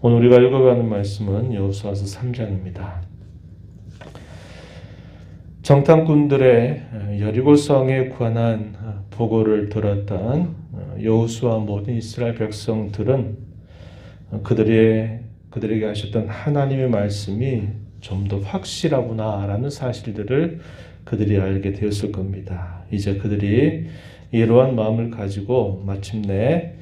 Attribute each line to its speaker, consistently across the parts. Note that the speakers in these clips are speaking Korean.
Speaker 1: 오늘 우리가 읽어가는 말씀은 여호수아서 3장입니다. 정탐꾼들의 여리고성에 관한 보고를 들었던 여호수아 모든 이스라엘 백성들은 그들에게 하셨던 하나님의 말씀이 좀 더 확실하구나라는 사실들을 그들이 알게 되었을 겁니다. 이제 그들이 이러한 마음을 가지고 마침내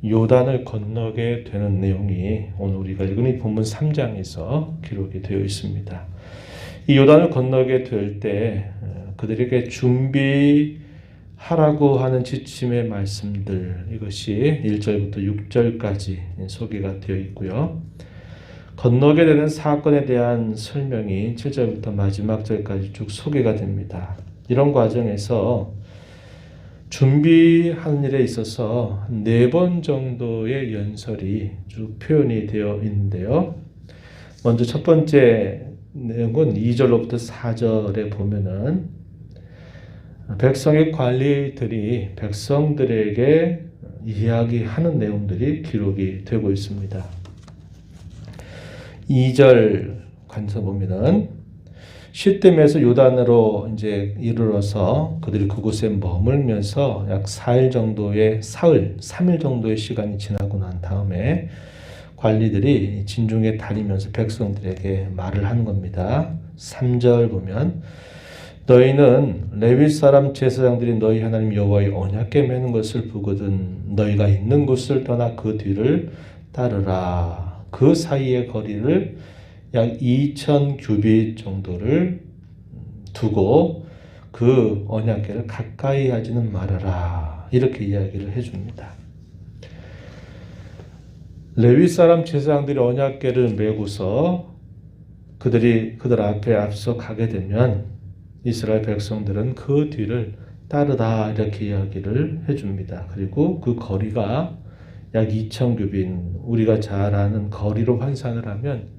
Speaker 1: 요단을 건너게 되는 내용이 오늘 우리가 읽은 이 본문 3장에서 기록이 되어 있습니다. 이 요단을 건너게 될 때 그들에게 준비하라고 하는 지침의 말씀들, 이것이 1절부터 6절까지 소개가 되어 있고요. 건너게 되는 사건에 대한 설명이 7절부터 마지막 절까지 쭉 소개가 됩니다. 이런 과정에서 준비하는 일에 있어서 4번 정도의 연설이 쭉 표현이 되어 있는데요. 먼저 첫 번째 내용은 2절로부터 4절에 보면은 백성의 관리들이 백성들에게 이야기하는 내용들이 기록이 되고 있습니다. 2절 관서 보면은 시뜸에서 요단으로 이제 이르러서 그들이 그곳에 머물면서 약 4일 정도의 3일 정도의 시간이 지나고 난 다음에 관리들이 진중에 다니면서 백성들에게 말을 하는 겁니다. 3절 보면 너희는 레위 사람 제사장들이 너희 하나님 여호와의 언약궤 매는 것을 보거든 너희가 있는 곳을 떠나 그 뒤를 따르라. 그 사이의 거리를 약 2,000 규빗 정도를 두고 그 언약궤를 가까이 하지는 말아라. 이렇게 이야기를 해줍니다. 레위 사람 제사장들이 언약궤를 메고서 그들 앞에 앞서 가게 되면 이스라엘 백성들은 그 뒤를 따르다 이렇게 이야기를 해줍니다. 그리고 그 거리가 약 2,000 규빗, 우리가 잘 아는 거리로 환산을 하면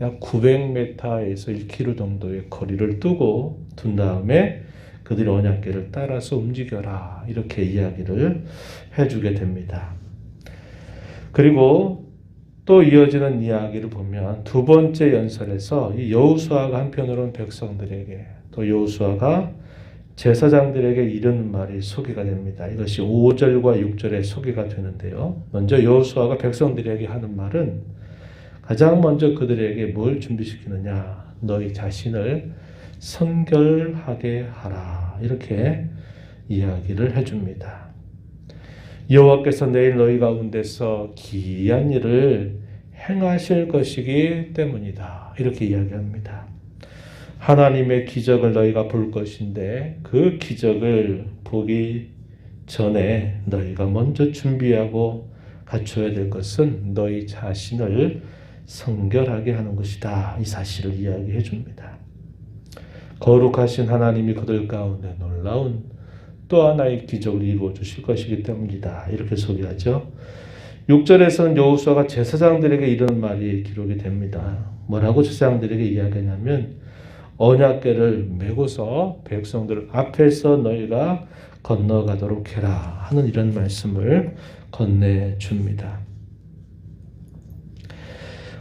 Speaker 1: 약 900m에서 1km 정도의 거리를 두고 둔 다음에 그들이 언약궤를 따라서 움직여라 이렇게 이야기를 해주게 됩니다. 그리고 또 이어지는 이야기를 보면 두 번째 연설에서 이 여호수아가 한편으로는 백성들에게 또 여호수아가 제사장들에게 이르는 말이 소개가 됩니다. 이것이 5절과 6절에 소개가 되는데요. 먼저 여호수아가 백성들에게 하는 말은 가장 먼저 그들에게 뭘 준비시키느냐? 너희 자신을 성결하게 하라. 이렇게 이야기를 해줍니다. 여호와께서 내일 너희 가운데서 기이한 일을 행하실 것이기 때문이다. 이렇게 이야기합니다. 하나님의 기적을 너희가 볼 것인데 그 기적을 보기 전에 너희가 먼저 준비하고 갖춰야 될 것은 너희 자신을 성결하게 하는 것이다. 이 사실을 이야기해 줍니다. 거룩하신 하나님이 그들 가운데 놀라운 또 하나의 기적을 이루어 주실 것이기 때문이다. 이렇게 소개하죠. 6절에서는 여호수아가 제사장들에게 이런 말이 기록이 됩니다. 뭐라고 제사장들에게 이야기하냐면 언약궤를 메고서 백성들 앞에서 너희가 건너가도록 해라 하는 이런 말씀을 건네줍니다.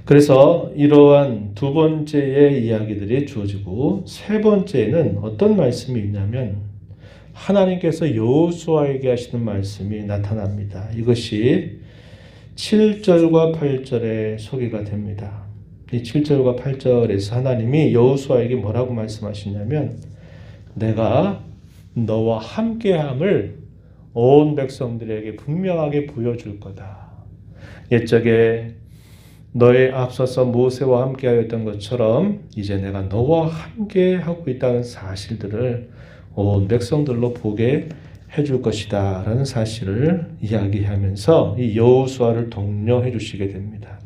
Speaker 1: 그래서 이러한 두 번째의 이야기들이 주어지고 세 번째는 어떤 말씀이 있냐면 하나님께서 여호수아에게 하시는 말씀이 나타납니다. 이것이 7절과 8절에 소개가 됩니다. 이 7절과 8절에서 하나님이 여호수아에게 뭐라고 말씀하시냐면 내가 너와 함께함을 온 백성들에게 분명하게 보여줄 거다. 옛적에 너의 앞서서 모세와 함께하였던 것처럼 이제 내가 너와 함께하고 있다는 사실들을 온 백성들로 보게 해줄 것이다 라는 사실을 이야기하면서 이 여호수아를 독려해 주시게 됩니다.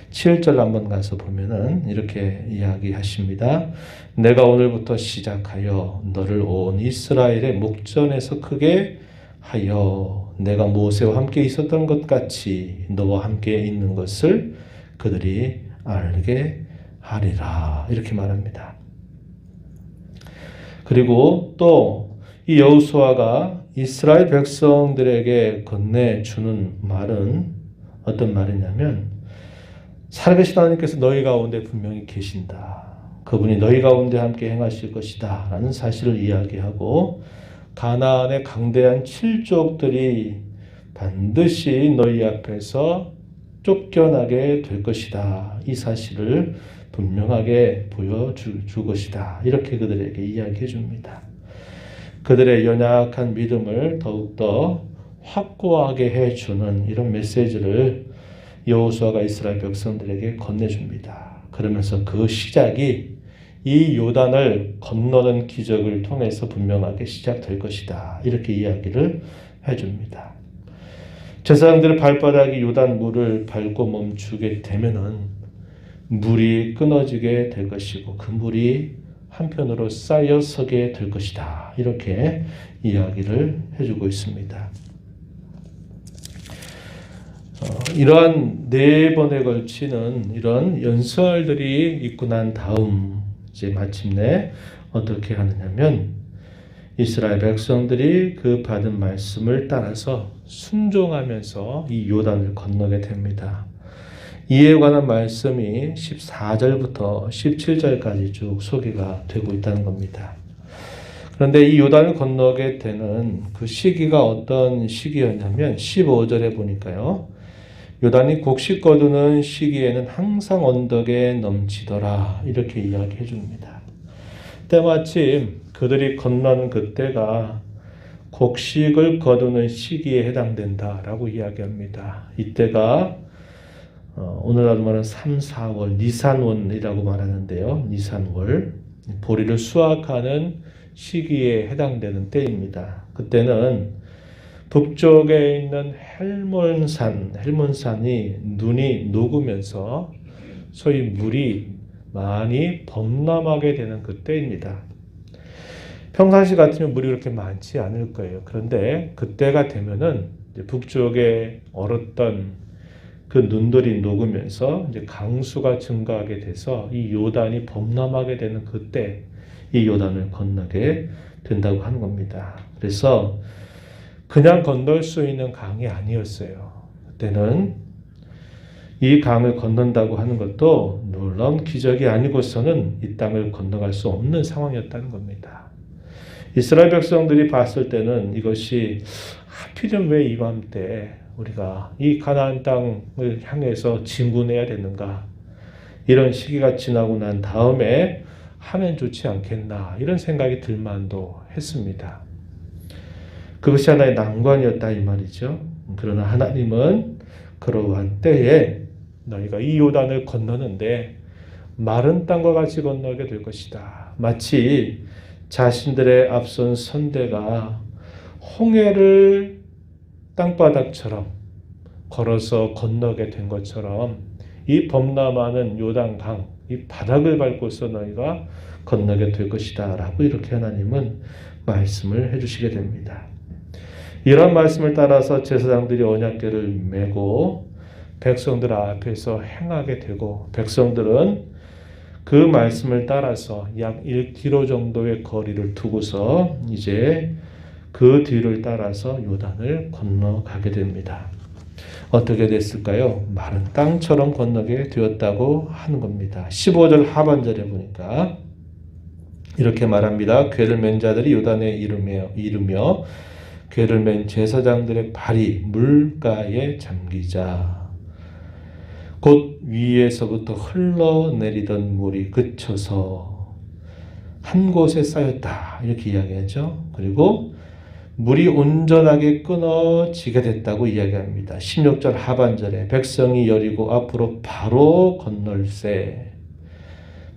Speaker 1: 7절 한번 가서 보면은 이렇게 이야기하십니다. 내가 오늘부터 시작하여 너를 온 이스라엘의 목전에서 크게 하여 내가 모세와 함께 있었던 것 같이 너와 함께 있는 것을 그들이 알게 하리라. 이렇게 말합니다. 그리고 또 이 여호수아가 이스라엘 백성들에게 건네주는 말은 어떤 말이냐면 살아계신 하나님께서 너희 가운데 분명히 계신다. 그분이 너희 가운데 함께 행하실 것이다 라는 사실을 이야기하고 가나안의 강대한 7족들이 반드시 너희 앞에서 쫓겨나게 될 것이다. 이 사실을 분명하게 보여줄 것이다. 이렇게 그들에게 이야기해 줍니다. 그들의 연약한 믿음을 더욱더 확고하게 해주는 이런 메시지를 여호수아가 이스라엘 백성들에게 건네줍니다. 그러면서 그 시작이 이 요단을 건너는 기적을 통해서 분명하게 시작될 것이다. 이렇게 이야기를 해줍니다. 제사장들의 발바닥이 요단 물을 밟고 멈추게 되면은 물이 끊어지게 될 것이고 그 물이 한편으로 쌓여 서게 될 것이다. 이렇게 이야기를 해주고 있습니다. 이러한 4번에 걸치는 이런 연설들이 있고 난 다음 이제 마침내 어떻게 하느냐면 이스라엘 백성들이 그 받은 말씀을 따라서 순종하면서 이 요단을 건너게 됩니다. 이에 관한 말씀이 14절부터 17절까지 쭉 소개가 되고 있다는 겁니다. 그런데 이 요단을 건너게 되는 그 시기가 어떤 시기였냐면 15절에 보니까요. 요단이 곡식 거두는 시기에는 항상 언덕에 넘치더라 이렇게 이야기해 줍니다. 때마침 그들이 건너는 그때가 곡식을 거두는 시기에 해당된다라고 이야기합니다. 이때가 오늘날로 말하는 3, 4월 니산월이라고 말하는데요. 니산월 보리를 수확하는 시기에 해당되는 때입니다. 그때는 북쪽에 있는 헬몬산이 눈이 녹으면서 소위 물이 많이 범람하게 되는 그때입니다. 평상시 같으면 물이 그렇게 많지 않을 거예요. 그런데 그때가 되면은 북쪽에 얼었던 그 눈들이 녹으면서 이제 강수가 증가하게 돼서 이 요단이 범람하게 되는 그때 이 요단을 건너게 된다고 하는 겁니다. 그래서 그냥 건널 수 있는 강이 아니었어요. 그때는 이 강을 건넌다고 하는 것도 놀라운 기적이 아니고서는 이 땅을 건너갈 수 없는 상황이었다는 겁니다. 이스라엘 백성들이 봤을 때는 이것이 하필이면 왜 이맘때 우리가 이 가나안 땅을 향해서 진군해야 되는가, 이런 시기가 지나고 난 다음에 하면 좋지 않겠나, 이런 생각이 들 만도 했습니다. 그것이 하나의 난관이었다 이 말이죠. 그러나 하나님은 그러한 때에 너희가 이 요단을 건너는데 마른 땅과 같이 건너게 될 것이다. 마치 자신들의 앞선 선대가 홍해를 땅바닥처럼 걸어서 건너게 된 것처럼 이 범람하는 요단강, 이 바닥을 밟고서 너희가 건너게 될 것이다 라고 이렇게 하나님은 말씀을 해주시게 됩니다. 이런 말씀을 따라서 제사장들이 언약궤를 메고 백성들 앞에서 행하게 되고, 백성들은 그 말씀을 따라서 약 1km 정도의 거리를 두고서 이제 그 뒤를 따라서 요단을 건너가게 됩니다. 어떻게 됐을까요? 마른 땅처럼 건너게 되었다고 하는 겁니다. 15절 하반절에 보니까 이렇게 말합니다. 궤를 맨 자들이 요단에 이르며 궤를 맨 제사장들의 발이 물가에 잠기자 곧 위에서부터 흘러내리던 물이 그쳐서 한 곳에 쌓였다 이렇게 이야기하죠. 그리고 물이 온전하게 끊어지게 됐다고 이야기합니다. 16절 하반절에 백성이 여리고 앞으로 바로 건널세.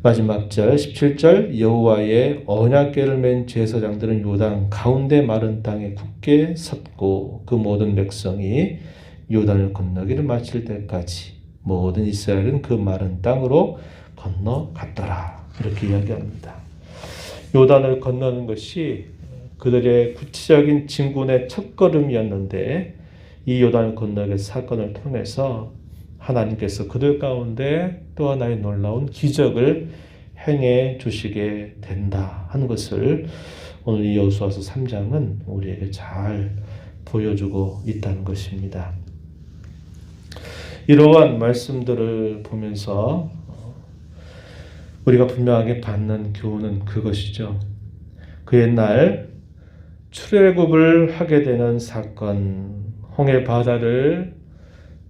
Speaker 1: 마지막 절 17절 여호와의 언약궤를 맨 제사장들은 요단 가운데 마른 땅에 굳게 섰고 그 모든 백성이 요단을 건너기를 마칠 때까지 모든 이스라엘은 그 마른 땅으로 건너갔더라 이렇게 이야기합니다. 요단을 건너는 것이 그들의 구체적인 진군의 첫걸음이었는데 이 요단을 건너게 사건을 통해서 하나님께서 그들 가운데 또 하나의 놀라운 기적을 행해 주시게 된다 하는 것을 오늘 이 여호수아서 3장은 우리에게 잘 보여주고 있다는 것입니다. 이러한 말씀들을 보면서 우리가 분명하게 받는 교훈은 그것이죠. 그 옛날 출애굽을 하게 되는 사건, 홍해 바다를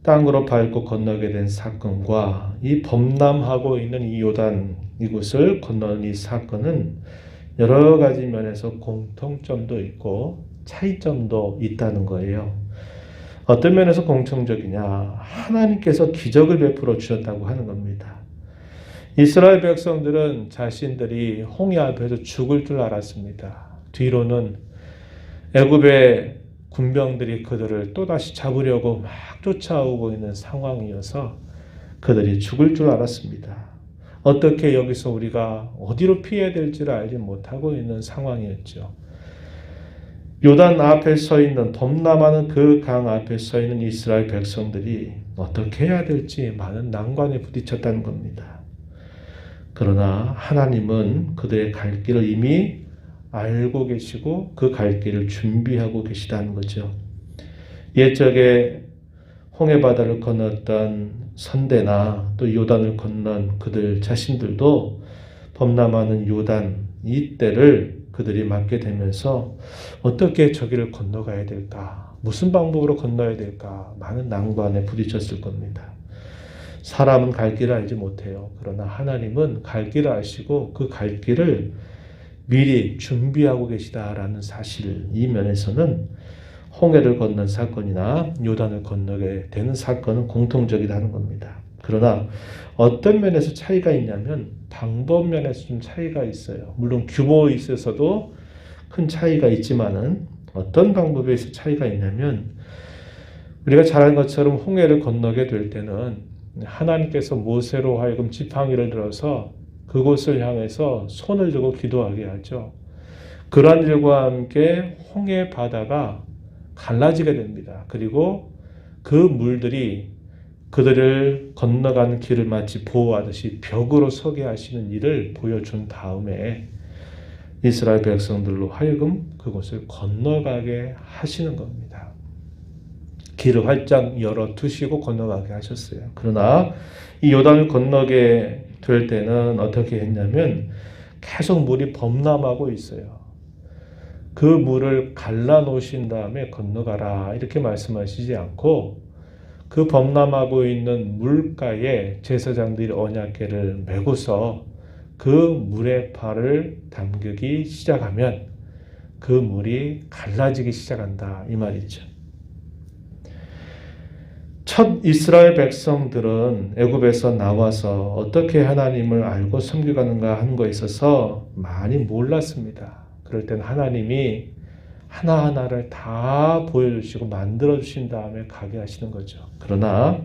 Speaker 1: 땅으로 밟고 건너게 된 사건과 이 범람하고 있는 이 요단 이곳을 건너는 이 사건은 여러 가지 면에서 공통점도 있고 차이점도 있다는 거예요. 어떤 면에서 공통적이냐? 하나님께서 기적을 베풀어 주셨다고 하는 겁니다. 이스라엘 백성들은 자신들이 홍해 앞에서 죽을 줄 알았습니다. 뒤로는 애굽의 군병들이 그들을 또다시 잡으려고 막 쫓아오고 있는 상황이어서 그들이 죽을 줄 알았습니다. 어떻게 여기서 우리가 어디로 피해야 될지를 알지 못하고 있는 상황이었죠. 요단 앞에 서 있는 범람하는 그 강 앞에 서 있는 이스라엘 백성들이 어떻게 해야 될지 많은 난관에 부딪혔다는 겁니다. 그러나 하나님은 그들의 갈 길을 이미 알고 계시고 그 갈 길을 준비하고 계시다는 거죠. 옛적에 홍해바다를 건넜던 선대나 또 요단을 건넌 그들 자신들도 범람하는 요단 이때를 그들이 맞게 되면서 어떻게 저기를 건너가야 될까? 무슨 방법으로 건너야 될까? 많은 난관에 부딪혔을 겁니다. 사람은 갈 길을 알지 못해요. 그러나 하나님은 갈 길을 아시고 그 갈 길을 미리 준비하고 계시다라는 사실, 이 면에서는 홍해를 건넌 사건이나 요단을 건너게 되는 사건은 공통적이라는 겁니다. 그러나 어떤 면에서 차이가 있냐면 방법 면에서 좀 차이가 있어요. 물론 규모에 있어서도 큰 차이가 있지만은 어떤 방법에 있어 차이가 있냐면 우리가 잘 아는 것처럼 홍해를 건너게 될 때는 하나님께서 모세로 하여금 지팡이를 들어서 그곳을 향해서 손을 들고 기도하게 하죠. 그러한 일과 함께 홍해 바다가 갈라지게 됩니다. 그리고 그 물들이 그들을 건너가는 길을 마치 보호하듯이 벽으로 서게 하시는 일을 보여준 다음에 이스라엘 백성들로 하여금 그곳을 건너가게 하시는 겁니다. 길을 활짝 열어 두시고 건너가게 하셨어요. 그러나 이 요단을 건너게 될 때는 어떻게 했냐면 계속 물이 범람하고 있어요. 그 물을 갈라 놓으신 다음에 건너가라 이렇게 말씀하시지 않고 그 범람하고 있는 물가에 제사장들이 언약궤를 메고서 그 물에 발을 담그기 시작하면 그 물이 갈라지기 시작한다 이 말이죠. 첫 이스라엘 백성들은 애굽에서 나와서 어떻게 하나님을 알고 섬겨가는가 하는 것에 있어서 많이 몰랐습니다. 그럴 땐 하나님이 하나하나를 다 보여주시고 만들어주신 다음에 가게 하시는 거죠. 그러나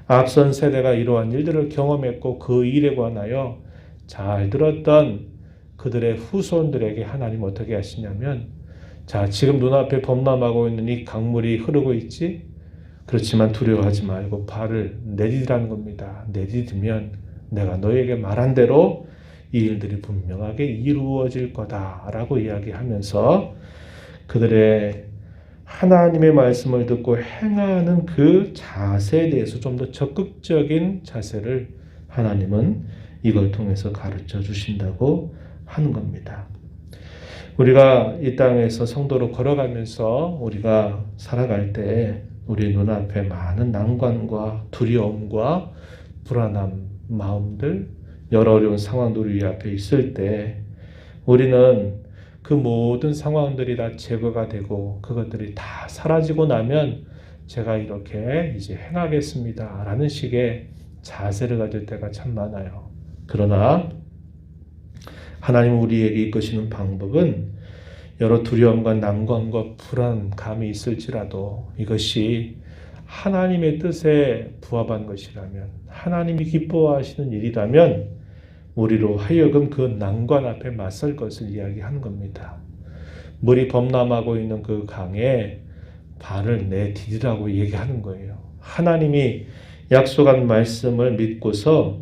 Speaker 1: 앞선 세대가 이러한 일들을 경험했고 그 일에 관하여 잘 들었던 그들의 후손들에게 하나님 어떻게 하시냐면 자, 지금 눈앞에 범람하고 있는 이 강물이 흐르고 있지? 그렇지만 두려워하지 말고 발을 내디디라는 겁니다. 내디디면 내가 너에게 말한 대로 이 일들이 분명하게 이루어질 거다라고 이야기하면서 그들의 하나님의 말씀을 듣고 행하는 그 자세에 대해서 좀 더 적극적인 자세를 하나님은 이걸 통해서 가르쳐 주신다고 하는 겁니다. 우리가 이 땅에서 성도로 걸어가면서 우리가 살아갈 때 우리 눈앞에 많은 난관과 두려움과 불안한 마음들, 여러 어려운 상황들이 우리 앞에 있을 때 우리는 그 모든 상황들이 다 제거가 되고 그것들이 다 사라지고 나면 제가 이렇게 이제 행하겠습니다 라는 식의 자세를 가질 때가 참 많아요. 그러나 하나님 우리에게 이끄시는 방법은 여러 두려움과 난관과 불안감이 있을지라도 이것이 하나님의 뜻에 부합한 것이라면 하나님이 기뻐하시는 일이라면 우리로 하여금 그 난관 앞에 맞설 것을 이야기하는 겁니다. 물이 범람하고 있는 그 강에 발을 내디디라고 얘기하는 거예요. 하나님이 약속한 말씀을 믿고서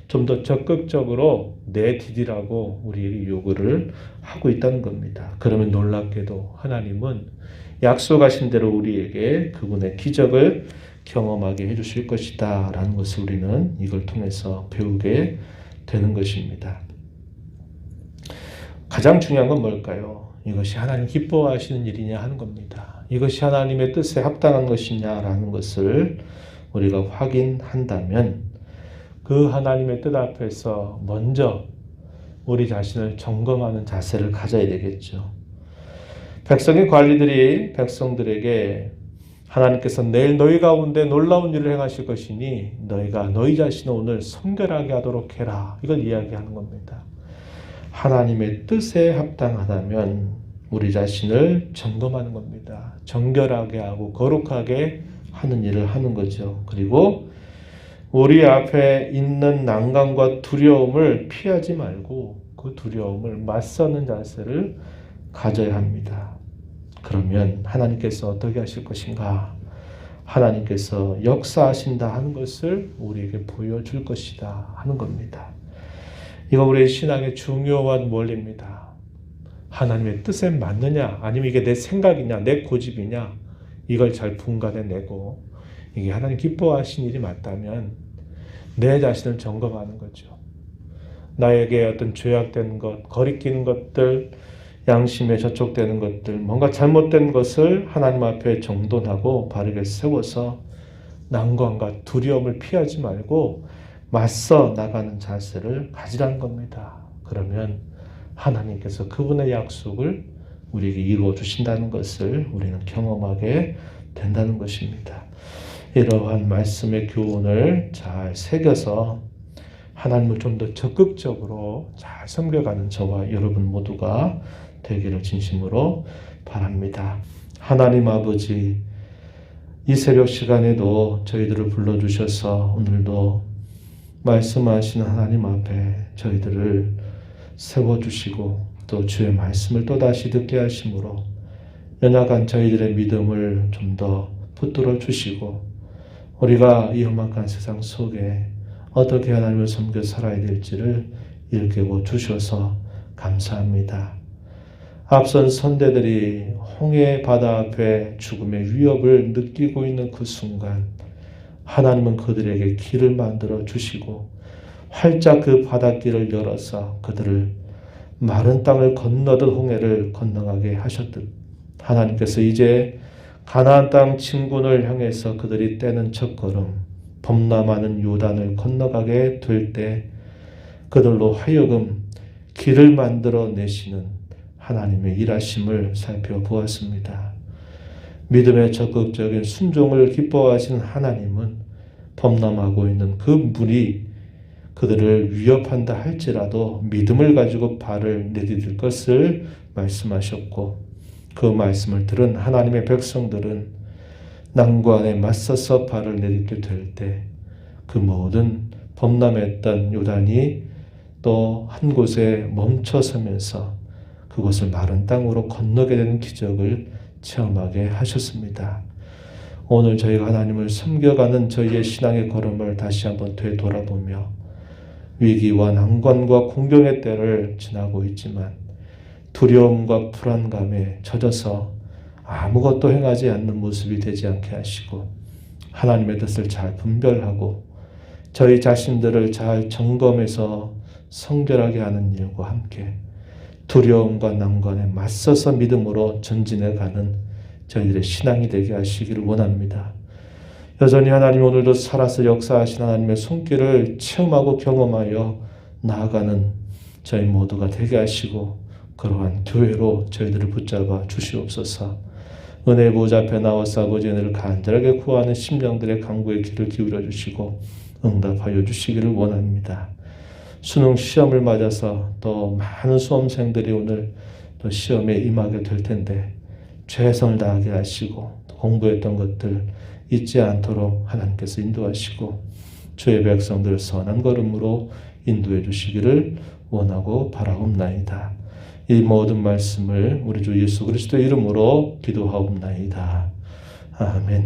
Speaker 1: 좀 더 적극적으로 내디디라고 우리에게 요구를 하고 있다는 겁니다. 그러면 놀랍게도 하나님은 약속하신 대로 우리에게 그분의 기적을 경험하게 해주실 것이다 라는 것을 우리는 이걸 통해서 배우게 되는 것입니다. 가장 중요한 건 뭘까요? 이것이 하나님 기뻐하시는 일이냐 하는 겁니다. 이것이 하나님의 뜻에 합당한 것이냐라는 것을 우리가 확인한다면 그 하나님의 뜻 앞에서 먼저 우리 자신을 점검하는 자세를 가져야 되겠죠. 백성의 관리들이 백성들에게 하나님께서 내일 너희 가운데 놀라운 일을 행하실 것이니 너희가 너희 자신을 오늘 성결하게 하도록 해라. 이걸 이야기하는 겁니다. 하나님의 뜻에 합당하다면 우리 자신을 점검하는 겁니다. 정결하게 하고 거룩하게 하는 일을 하는 거죠. 그리고 우리 앞에 있는 난관과 두려움을 피하지 말고 그 두려움을 맞서는 자세를 가져야 합니다. 그러면 하나님께서 어떻게 하실 것인가? 하나님께서 역사하신다 하는 것을 우리에게 보여줄 것이다 하는 겁니다. 이거 우리의 신앙의 중요한 원리입니다. 하나님의 뜻에 맞느냐 아니면 이게 내 생각이냐 내 고집이냐 이걸 잘 분간해내고 이게 하나님 기뻐하신 일이 맞다면 내 자신을 점검하는 거죠. 나에게 어떤 죄악된 것, 거리끼는 것들, 양심에 저촉되는 것들, 뭔가 잘못된 것을 하나님 앞에 정돈하고 바르게 세워서 난관과 두려움을 피하지 말고 맞서 나가는 자세를 가지라는 겁니다. 그러면 하나님께서 그분의 약속을 우리에게 이루어 주신다는 것을 우리는 경험하게 된다는 것입니다. 이러한 말씀의 교훈을 잘 새겨서 하나님을 좀 더 적극적으로 잘 섬겨가는 저와 여러분 모두가 되기를 진심으로 바랍니다. 하나님 아버지, 이 새벽 시간에도 저희들을 불러주셔서 오늘도 말씀하시는 하나님 앞에 저희들을 세워주시고 또 주의 말씀을 또다시 듣게 하심으로 연약한 저희들의 믿음을 좀 더 붙들어 주시고 우리가 이 험악한 세상 속에 어떻게 하나님을 섬겨 살아야 될지를 일깨워 주셔서 감사합니다. 앞선 선대들이 홍해 바다 앞에 죽음의 위협을 느끼고 있는 그 순간 하나님은 그들에게 길을 만들어 주시고 활짝 그 바닷길을 열어서 그들을 마른 땅을 건너듯 홍해를 건너가게 하셨듯 하나님께서 이제 가나안 땅 진군을 향해서 그들이 떼는 첫걸음 범람하는 요단을 건너가게 될 때 그들로 하여금 길을 만들어 내시는 하나님의 일하심을 살펴보았습니다. 믿음의 적극적인 순종을 기뻐하시는 하나님은 범람하고 있는 그 물이 그들을 위협한다 할지라도 믿음을 가지고 발을 내디딜 것을 말씀하셨고 그 말씀을 들은 하나님의 백성들은 난관에 맞서서 발을 내딛게 될 때 그 모든 범람했던 요단이 또 한 곳에 멈춰서면서 그곳을 마른 땅으로 건너게 되는 기적을 체험하게 하셨습니다. 오늘 저희가 하나님을 섬겨가는 저희의 신앙의 걸음을 다시 한번 되돌아보며 위기와 난관과 공경의 때를 지나고 있지만 두려움과 불안감에 젖어서 아무것도 행하지 않는 모습이 되지 않게 하시고 하나님의 뜻을 잘 분별하고 저희 자신들을 잘 점검해서 성결하게 하는 일과 함께 두려움과 난관에 맞서서 믿음으로 전진해가는 저희들의 신앙이 되게 하시기를 원합니다. 여전히 하나님 오늘도 살아서 역사하신 하나님의 손길을 체험하고 경험하여 나아가는 저희 모두가 되게 하시고 그러한 교회로 저희들을 붙잡아 주시옵소서. 은혜의 보좌 앞에 나와서 아버지의 은혜를 간절하게 구하는 심령들의 간구에 귀를 기울여 주시고 응답하여 주시기를 원합니다. 수능 시험을 맞아서 또 많은 수험생들이 오늘 또 시험에 임하게 될 텐데 최선을 다하게 하시고 공부했던 것들 잊지 않도록 하나님께서 인도하시고 주의 백성들 선한 걸음으로 인도해 주시기를 원하고 바라옵나이다. 이 모든 말씀을 우리 주 예수 그리스도의 이름으로 기도하옵나이다. 아멘.